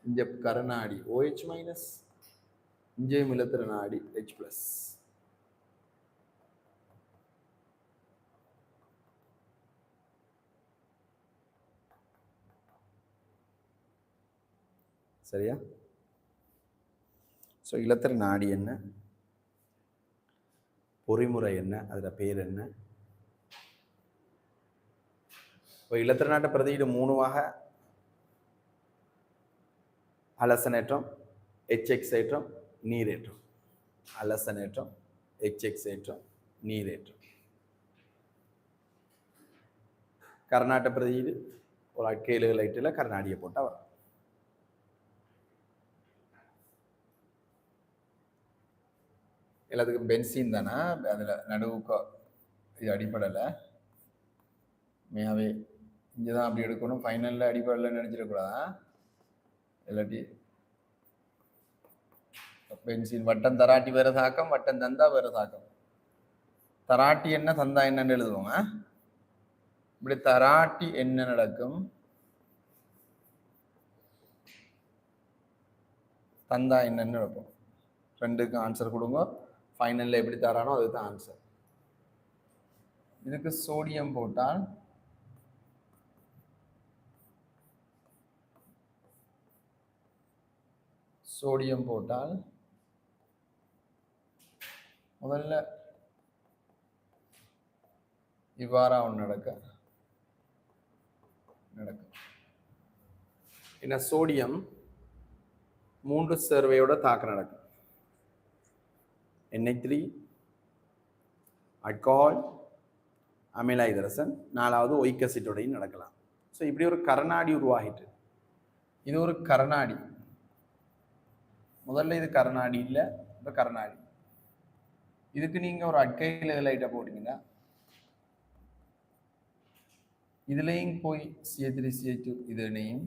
இங்கே கரநாடி OH minus, இங்கே இலத்திர நாடி H பிளஸ். சரியா? ஸோ இலத்திர நாடி என்ன, பொறிமுறை என்ன, அதில் பேர் என்ன? இப்போ இலத்திர நாட்ட பிரதியீடு 3 வகை. அலசனேற்றம், எச்செக்ஸேற்றம், நீரேற்றம். அலசனேற்றம், எச்செக்ஸேற்றம், நீரேற்றம். கர்நாட்ட பிரதியீடு ஒரு அக்கேலு லைட்டில் கர்நாடியை போட்டால் வரும். எல்லாத்துக்கும் பென்சீன் தானே, அதில் நடுவுக்கு இது அடிப்படையில் மேவே இங்கே தான் அப்படி எடுக்கணும். ஃபைனலில் அடிப்படையில் நினச்சிடக்கூடாதா? இல்லாட்டி பென்சீன் வட்டம் தராட்டி வேறு தாக்கம், வட்டம் தந்தா வேறு தாக்கம். தராட்டி என்ன தந்தா என்னன்னு எழுதுவோங்க. இப்படி தராட்டி என்ன நடக்கும், தந்தா என்னன்னு நடக்கும். ரெண்டுக்கும் ஆன்சர் கொடுங்க. ஃபைனலில் எப்படி தரானோ அதுதான் ஆன்சர். இதுக்கு சோடியம் போட்டால் முதல்ல இவ்வாறா ஒன்று நடக்கும். என்ன சோடியம் 3 சேர்வையோட தாக்கம் நடக்கும். NH3, அல்கஹால், அமில ஐதரசன், 4வது ஒயிக் அசிட்டோடையும் நடக்கலாம். ஸோ இப்படி ஒரு கரநாடி உருவாகிட்டு. இது ஒரு கரநாடி. முதல்ல இது கரநாடி இல்லை, இப்போ கரநாடி. இதுக்கு நீங்கள் ஒரு அட்கையில் லைட்டாக போட்டிங்கன்னா இதுலேயும் போய் CH3 CH2 இது இணையும்,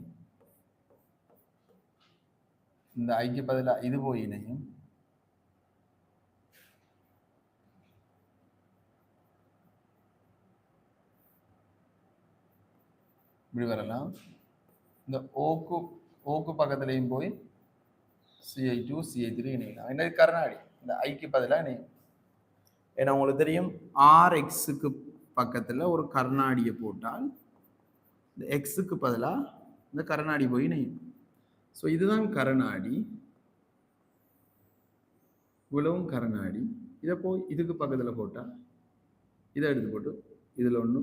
இந்த ஐக்கு பதிலாக இது போய் இணையும். இப்படி வரலாம். இந்த ஓக்கு பக்கத்துலேயும் போய் CH2 CH3 இணையலாம். என்ன கரநாடி இந்த ஐக்கு பதிலாக இணையும். ஏன்னா உங்களுக்கு தெரியும் RXக்கு பக்கத்தில் ஒரு கர்நாடியை போட்டால் இந்த எக்ஸுக்கு பதிலாக இந்த கரநாடி போய் இணையும். ஸோ இதுதான் கரநாடி, இவ்வளவும் கரநாடி. இதை போய் இதுக்கு பக்கத்தில் போட்டால் இதை எடுத்து போட்டு இதில் ஒன்று,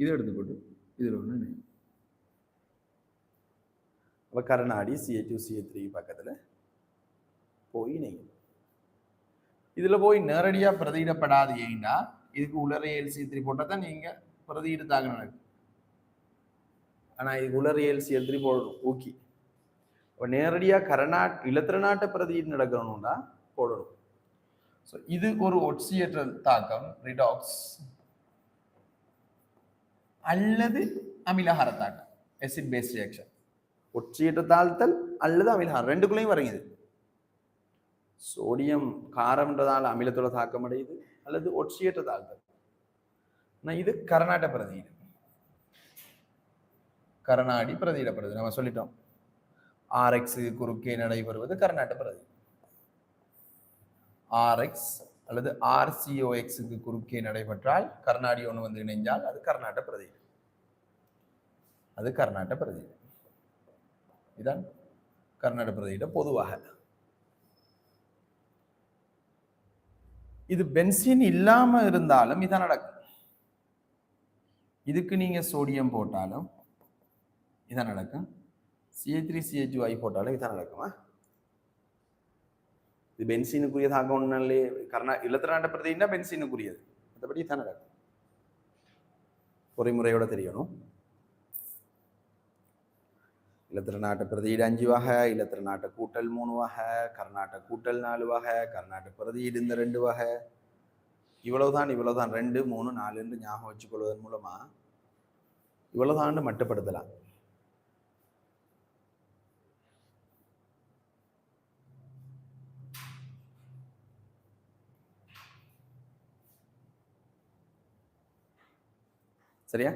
இதை எடுத்து போட்டு இதில் ஒன்று இணையும். அப்போ கரநாடி CH2 CH3 பக்கத்தில் போய் இணையும். இதில் போய் நேரடியாக பிரதியிடப்படாது. ஏன்னா இதுக்கு உலர LC3 போட்டால் தான் நீங்கள் பிரதியிடு தாங்க நடக்கும். ஆனால் இதுக்கு உலர LCl3 போடணும் ஊக்கி. இப்போ நேரடியாக இலத்திர நாட்ட பிரதியீடு நடக்கணும்னா போடணும். ஸோ இது ஒரு ஒட்சியேற்ற தாக்கம், ரிடாக்ஸ், அல்லது அமிலஹார தாக்கம், acid base reaction. ஒட்சியேற்ற தாழ்த்தல் அல்லது அமிலஹாரம் ரெண்டுக்குள்ளேயும் வருங்க. இது சோடியம் காரம்ன்றதால அமிலத்தோட தாக்கம் அடையுது, அல்லது ஒட்சியேற்ற தாழ்த்தல். ஆனால் இது கரநாட்ட பிரதியீடு, கரநாடி பிரதியிடப்படுது. நம்ம சொல்லிட்டோம் RX குறுக்கே நடைபெறுவது கரநாட்ட பிரதியீடு. RX அல்லது RCOXக்கு குறுக்கே நடைபெற்றால் கர்நாடி ஒன்று வந்து இணைஞ்சால் அது கர்நாட்ட பிரதியீடு. அது கர்நாட்ட பிரதியீடு. இதான் கர்நாட பிரதியீடு. பொதுவாக இது பென்சீன் இல்லாம இருந்தாலும் இதான் நடக்கும். இதுக்கு நீங்க சோடியம் போட்டாலும் இதான் நடக்கும், CH3 CH2 போட்டாலும் இதான் நடக்குமா? இது பென்சீனுக்குரிய தாக்கம் ஒன்றும் இலத்திர நாட்ட பிரதியீடுனா பென்சீனுக்குரியது, மற்றபடி இதான் நடக்கும். பொறிமுறையோட தெரியணும். இலத்திர நாட்ட பிரதியீடு 5 வகை, இலத்திர நாட்ட கூட்டல் 3 வகை, கர்நாட்ட கூட்டல் 4 வகை, கர்நாட்ட பிரதியீடு இந்த 2 வகை. இவ்வளவுதான் 2, 3, 4 என்று ஞாபகம் வச்சுக்கொள்வதன் மூலமா இவ்வளவுதான் மட்டுப்படுத்தலாம். சரியா?